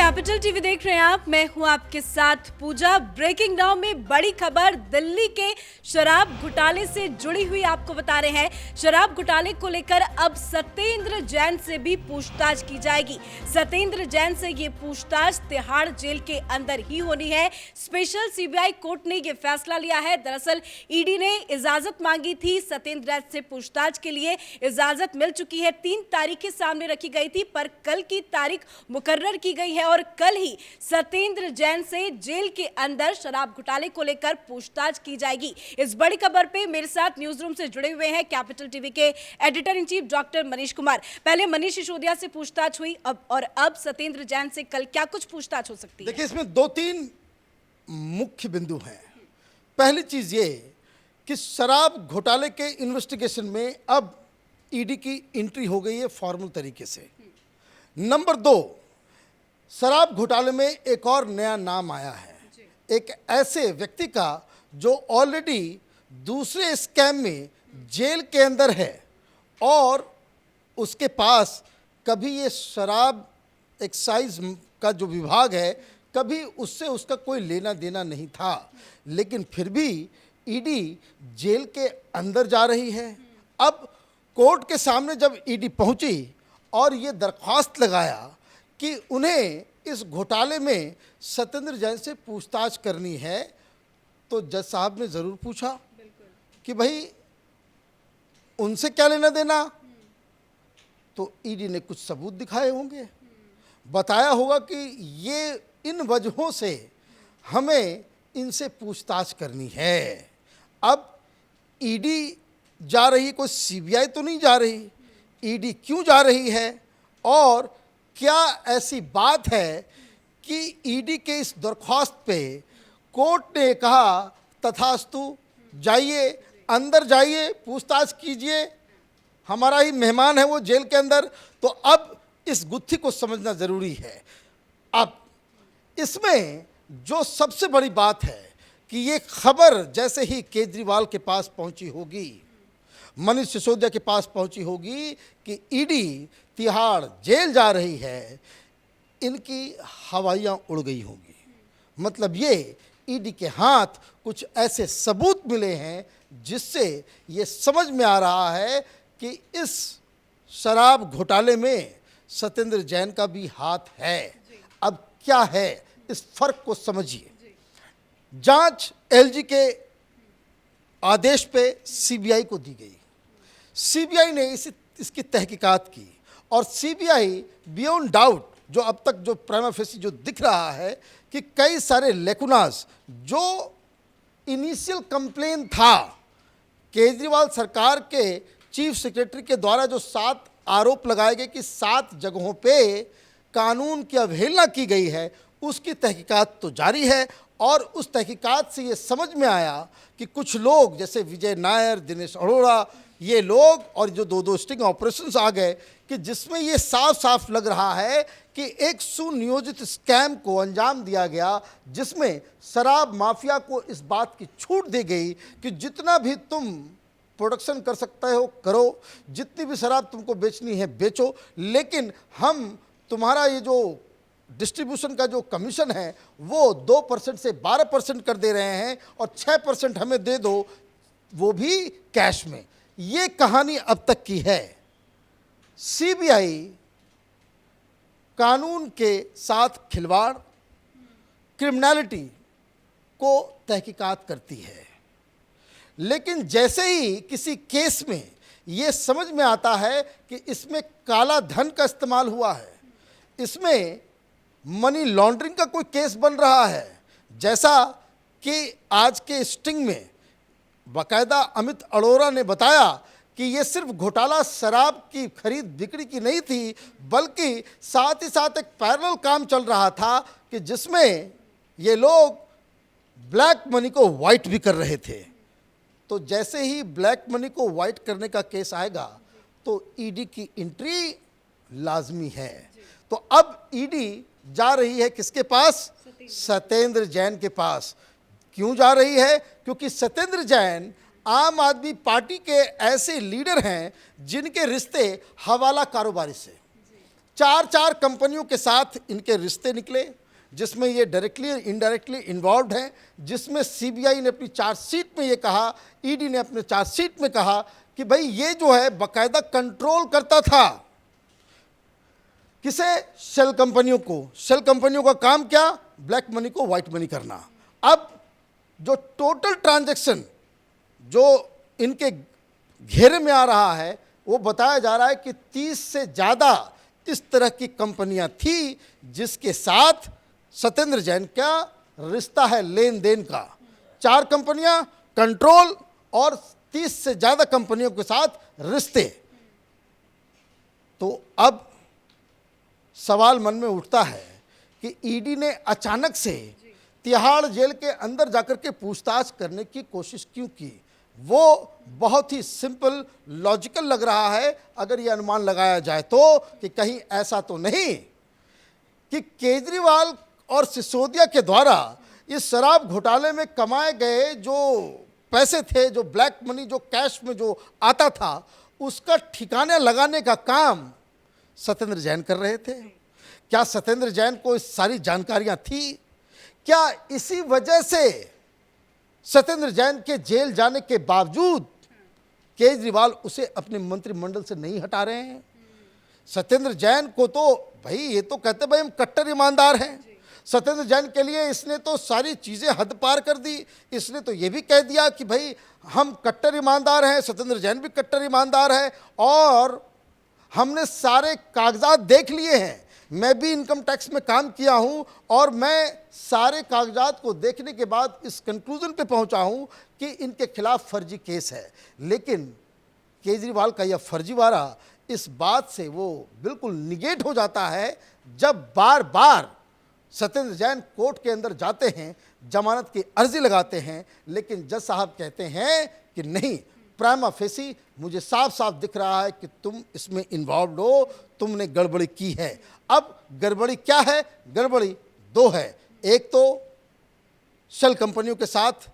Capital TV देख रहे हैं आप। मैं हूं आपके साथ पूजा। ब्रेकिंग नाउ में बड़ी खबर दिल्ली के शराब घोटाले से जुड़ी हुई आपको बता रहे हैं। शराब घोटाले को लेकर अब सत्येंद्र जैन से भी पूछताछ की जाएगी। सत्येंद्र जैन से ये पूछताछ तिहाड़ जेल के अंदर ही होनी है। स्पेशल सीबीआई कोर्ट ने ये फैसला लिया है। दरअसल ईडी ने इजाजत मांगी थी सत्येंद्र जैन से पूछताछ के लिए। इजाजत मिल चुकी है। 3 तारीखें सामने रखी गई थी, पर कल की तारीख मुकर्रर की गई है और कल ही सत्येंद्र जैन से जेल के अंदर शराब घोटाले को लेकर पूछताछ की जाएगी। इस बड़ी खबर पे मेरे साथ न्यूज रूम से जुड़े हुए हैं कैपिटल टीवी के editor in chief doctor Manish Kumar. पहले मनीष सिसोदिया से पूछताछ हुई, अब सत्येंद्र जैन से कल क्या कुछ पूछताछ हो सकती है? देखिए, इसमें 2-3 मुख्य बिंदु हैं। पहली चीज ये कि शराब घोटाले के इन्वेस्टिगेशन में अब ईडी की एंट्री हो गई है फॉर्मल तरीके से। नंबर 2, शराब घोटाले में एक और नया नाम आया है, एक ऐसे व्यक्ति का जो ऑलरेडी दूसरे स्कैम में जेल के अंदर है और उसके पास कभी ये शराब एक्साइज का जो विभाग है, कभी उससे उसका कोई लेना देना नहीं था, लेकिन फिर भी ईडी जेल के अंदर जा रही है। अब कोर्ट के सामने जब ईडी पहुंची और ये दरख्वास्त लगाया कि उन्हें इस घोटाले में सत्येंद्र जैन से पूछताछ करनी है, तो जज साहब ने ज़रूर पूछा कि भाई उनसे क्या लेना देना। तो ईडी ने कुछ सबूत दिखाए होंगे, बताया होगा कि ये इन वजहों से हमें इनसे पूछताछ करनी है। अब ईडी जा रही, कोई सीबीआई तो नहीं जा रही। ईडी क्यों जा रही है और क्या ऐसी बात है कि ईडी के इस दरख्वास्त पे कोर्ट ने कहा तथास्तु, जाइए अंदर जाइए, पूछताछ कीजिए, हमारा ही मेहमान है वो जेल के अंदर। तो अब इस गुत्थी को समझना ज़रूरी है। अब इसमें जो सबसे बड़ी बात है कि ये खबर जैसे ही केजरीवाल के पास पहुंची होगी, मनीष सिसोदिया के पास पहुंची होगी कि ईडी तिहाड़ जेल जा रही है, इनकी हवाइयाँ उड़ गई होंगी। मतलब ये ईडी के हाथ कुछ ऐसे सबूत मिले हैं जिससे ये समझ में आ रहा है कि इस शराब घोटाले में सत्येंद्र जैन का भी हाथ है। अब क्या है, इस फर्क को समझिए। जांच एलजी के आदेश पे सीबीआई को दी गई। सीबीआई ने इसकी तहकीकात की और सीबीआई बियॉन्ड डाउट, जो अब तक जो प्राइमा फेसी जो दिख रहा है कि कई सारे लेकुनास, जो इनिशियल कंप्लेन था केजरीवाल सरकार के चीफ सेक्रेटरी के द्वारा, जो 7 आरोप लगाए गए कि 7 जगहों पे कानून की अवहेलना की गई है, उसकी तहकीकात तो जारी है। और उस तहकीकात से ये समझ में आया कि कुछ लोग जैसे विजय नायर, दिनेश अरोड़ा, ये लोग और जो 2 स्टिंग ऑपरेशंस आ गए कि जिसमें ये साफ साफ लग रहा है कि एक सुनियोजित स्कैम को अंजाम दिया गया, जिसमें शराब माफिया को इस बात की छूट दी गई कि जितना भी तुम प्रोडक्शन कर सकते हो करो, जितनी भी शराब तुमको बेचनी है बेचो, लेकिन हम तुम्हारा ये जो डिस्ट्रीब्यूशन का जो कमीशन है वो 2% से 12% कर दे रहे हैं और 6% हमें दे दो, वो भी कैश में। ये कहानी अब तक की है। सीबीआई कानून के साथ खिलवाड़, क्रिमिनलिटी को तहकीकात करती है, लेकिन जैसे ही किसी केस में ये समझ में आता है कि इसमें काला धन का इस्तेमाल हुआ है, इसमें मनी लॉन्ड्रिंग का कोई केस बन रहा है, जैसा कि आज के स्टिंग में बाकायदा अमित अरोड़ा ने बताया कि ये सिर्फ घोटाला शराब की खरीद बिक्री की नहीं थी, बल्कि साथ ही साथ एक पैरेलल काम चल रहा था कि जिसमें ये लोग ब्लैक मनी को वाइट भी कर रहे थे। तो जैसे ही ब्लैक मनी को वाइट करने का केस आएगा तो ईडी की एंट्री लाजमी है। तो अब ईडी जा रही है किसके पास? सत्येंद्र जैन के पास। क्यों जा रही है? क्योंकि सत्येंद्र जैन आम आदमी पार्टी के ऐसे लीडर हैं जिनके रिश्ते हवाला कारोबारी से, चार चार कंपनियों के साथ इनके रिश्ते निकले, जिसमें ये डायरेक्टली इनडायरेक्टली इन्वॉल्व हैं, जिसमें सीबीआई ने अपनी चार्जशीट में ये कहा, ईडी ने अपने चार्जशीट में कहा कि भाई ये जो है बाकायदा कंट्रोल करता था किसे, शेल कंपनियों को। शेल कंपनियों का काम क्या, ब्लैक मनी को व्हाइट मनी करना। अब जो टोटल ट्रांजैक्शन जो इनके घेरे में आ रहा है वो बताया जा रहा है कि 30 से ज़्यादा इस तरह की कंपनियां थी जिसके साथ सत्येंद्र जैन का रिश्ता है, लेन देन का। 4 कंपनियां कंट्रोल और 30 से ज़्यादा कंपनियों के साथ रिश्ते। तो अब सवाल मन में उठता है कि ईडी ने अचानक से तिहाड़ जेल के अंदर जाकर के पूछताछ करने की कोशिश क्यों की। वो बहुत ही सिंपल लॉजिकल लग रहा है अगर ये अनुमान लगाया जाए तो, कि कहीं ऐसा तो नहीं कि केजरीवाल और सिसोदिया के द्वारा इस शराब घोटाले में कमाए गए जो पैसे थे, जो ब्लैक मनी, जो कैश में जो आता था, उसका ठिकाने लगाने का काम सत्येंद्र जैन कर रहे थे। क्या सत्येंद्र जैन को इस सारी जानकारियां थी? क्या इसी वजह से सत्येंद्र जैन के जेल जाने के बावजूद केजरीवाल उसे अपने मंत्रिमंडल से नहीं हटा रहे हैं? सत्येंद्र जैन को तो भाई ये तो कहते भाई हम कट्टर ईमानदार हैं। सत्येंद्र जैन के लिए इसने तो सारी चीज़ें हद पार कर दी। इसने तो ये भी कह दिया कि भाई हम कट्टर ईमानदार हैं, सत्येंद्र जैन भी कट्टर ईमानदार है और हमने सारे कागजात देख लिए हैं। मैं भी इनकम टैक्स में काम किया हूं और मैं सारे कागजात को देखने के बाद इस कंक्लूजन पे पहुंचा हूं कि इनके खिलाफ फर्जी केस है। लेकिन केजरीवाल का यह फर्जीवाड़ा इस बात से वो बिल्कुल निगेट हो जाता है जब बार बार सत्येंद्र जैन कोर्ट के अंदर जाते हैं, जमानत की अर्जी लगाते हैं, लेकिन जज साहब कहते हैं कि नहीं, प्राइमा फेसी मुझे साफ साफ दिख रहा है कि तुम इसमें इन्वॉल्व हो, तुमने गड़बड़ी की है। अब गड़बड़ी क्या है? गड़बड़ी 2 है। एक तो शेल कंपनियों के साथ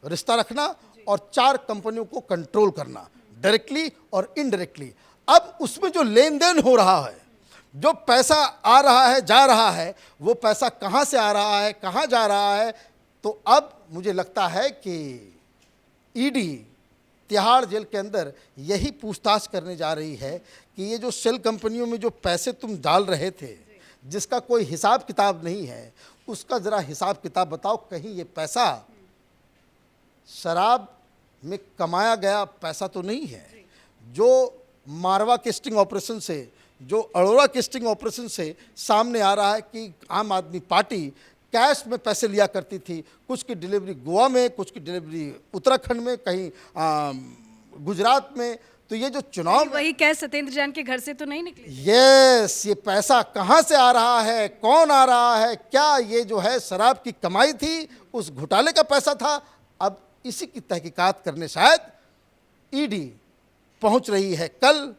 रिश्ता रखना और 4 कंपनियों को कंट्रोल करना, डायरेक्टली और इनडायरेक्टली। अब उसमें जो लेन देन हो रहा है, जो पैसा आ रहा है, जा रहा है, वो पैसा कहाँ से आ रहा है, कहाँ जा रहा है, तो अब मुझे लगता है कि ईडी तिहाड़ जेल के अंदर यही पूछताछ करने जा रही है कि ये जो शेल कंपनियों में जो पैसे तुम डाल रहे थे, जिसका कोई हिसाब किताब नहीं है, उसका ज़रा हिसाब किताब बताओ। कहीं ये पैसा शराब में कमाया गया पैसा तो नहीं है? जो मारवा के स्टिंग ऑपरेशन से, जो अरोड़ा के स्टिंग ऑपरेशन से सामने आ रहा है कि आम आदमी पार्टी कैश में पैसे लिया करती थी, कुछ की डिलीवरी गोवा में, कुछ की डिलीवरी उत्तराखंड में, कहीं गुजरात में। तो ये जो चुनाव, वही कैश सत्येंद्र जैन के घर से तो नहीं निकले। यस, ये पैसा कहाँ से आ रहा है, कौन आ रहा है, क्या ये जो है शराब की कमाई थी, उस घोटाले का पैसा था? अब इसी की तहकीकात करने शायद ईडी पहुंच रही है कल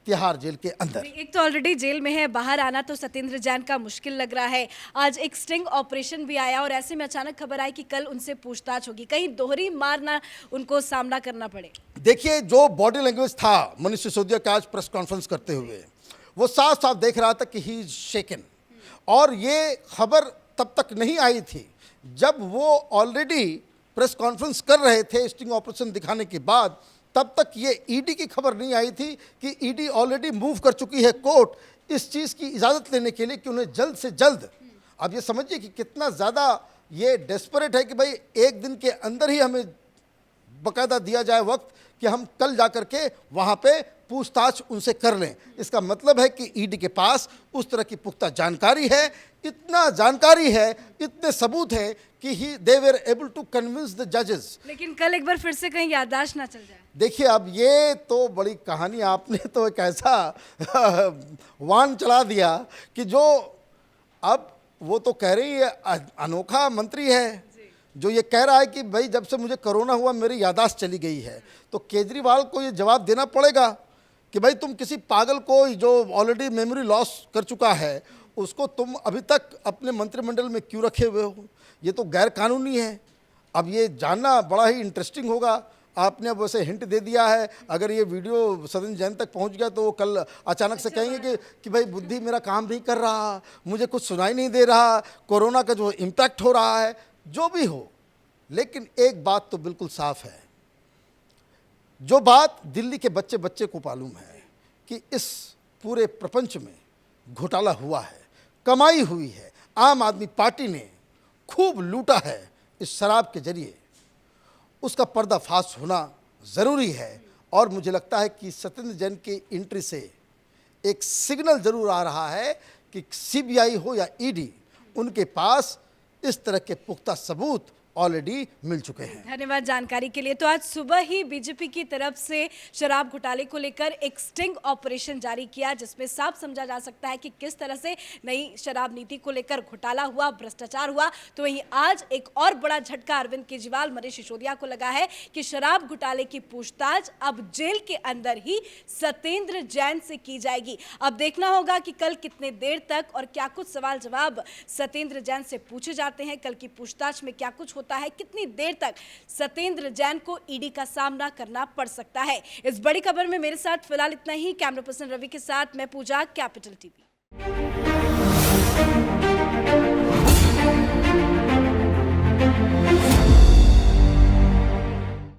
तिहाड़ जेल के अंदर। एक तो ऑलरेडी जेल में है, बाहर आना तो सत्येंद्र जैन का मुश्किल लग रहा है। आज एक स्टिंग ऑपरेशन भी आया और ऐसे में अचानक खबर आई कि कल उनसे पूछताछ होगी, कहीं दोहरी मार ना उनको सामना करना पड़े। देखिए, जो बॉडी लैंग्वेज था मनीष सिसोदिया का आज प्रेस कॉन्फ्रेंस करते हुए, वो साफ साफ देख रहा था कि ही इज शेकन। और ये खबर तब तक नहीं आई थी जब वो ऑलरेडी प्रेस कॉन्फ्रेंस कर रहे थे स्टिंग ऑपरेशन दिखाने के बाद। तब तक ये ईडी की खबर नहीं आई थी कि ईडी ऑलरेडी मूव कर चुकी है कोर्ट इस चीज़ की इजाज़त लेने के लिए कि उन्हें जल्द से जल्द, अब ये समझिए कि कितना ज़्यादा ये डेस्परेट है कि भाई एक दिन के अंदर ही हमें बाकायदा दिया जाए वक्त कि हम कल जा कर के वहाँ पे पूछताछ उनसे कर लें। इसका मतलब है कि ईडी के पास उस तरह की पुख्ता जानकारी है, इतना जानकारी है, इतने सबूत हैं कि they were able to convince the जजेस। लेकिन कल एक बार फिर से कहीं याददाश्त ना चल जाए। देखिए, अब ये तो बड़ी कहानी, आपने तो एक ऐसा वान चला दिया कि जो अब वो तो कह रही है, अनोखा मंत्री है जो ये कह रहा है कि भाई जब से मुझे कोरोना हुआ मेरी याददाश्त चली गई है। तो केजरीवाल को ये जवाब देना पड़ेगा कि भाई तुम किसी पागल को जो ऑलरेडी मेमोरी लॉस कर चुका है उसको तुम अभी तक अपने मंत्रिमंडल में क्यों रखे हुए हो? ये तो गैर कानूनी है। अब ये जानना बड़ा ही इंटरेस्टिंग होगा। आपने अब वैसे हिंट दे दिया है, अगर ये वीडियो सत्येंद्र जैन तक पहुंच गया तो वो कल अचानक से कहेंगे कि भाई बुद्धि मेरा काम नहीं कर रहा, मुझे कुछ सुनाई नहीं दे रहा, कोरोना का जो इम्पैक्ट हो रहा है, जो भी हो। लेकिन एक बात तो बिल्कुल साफ है, जो बात दिल्ली के बच्चे बच्चे को मालूम है कि इस पूरे प्रपंच में घोटाला हुआ है, कमाई हुई है, आम आदमी पार्टी ने खूब लूटा है इस शराब के जरिए, उसका पर्दाफाश होना ज़रूरी है। और मुझे लगता है कि सत्येंद्र जैन की एंट्री से एक सिग्नल ज़रूर आ रहा है कि सीबीआई हो या ईडी, उनके पास इस तरह के पुख्ता सबूत ऑलरेडी मिल चुके हैं। धन्यवाद जानकारी के लिए। तो आज सुबह ही बीजेपी की तरफ से शराब घोटाले को लेकर एक स्टिंग ऑपरेशन जारी किया, जिसमें साफ समझा जा सकता है कि किस तरह से नई शराब नीति को लेकर घोटाला हुआ, भ्रष्टाचार हुआ। तो वहीं आज एक और बड़ा झटका अरविंद केजरीवाल, मनीष सिसोदिया को लगा है कि शराब घोटाले की पूछताछ अब जेल के अंदर ही सत्येंद्र जैन से की जाएगी। अब देखना होगा कि कल कितने देर तक और क्या कुछ सवाल जवाब सत्येंद्र जैन से पूछे जाते हैं, कल की पूछताछ में क्या कुछ होता है, कितनी देर तक सत्येंद्र जैन को ईडी का सामना करना पड़ सकता है। इस बड़ी खबर में मेरे साथ फिलहाल इतना ही। कैमरा पर्सन रवि के साथ मैं पूजा, कैपिटल टीवी।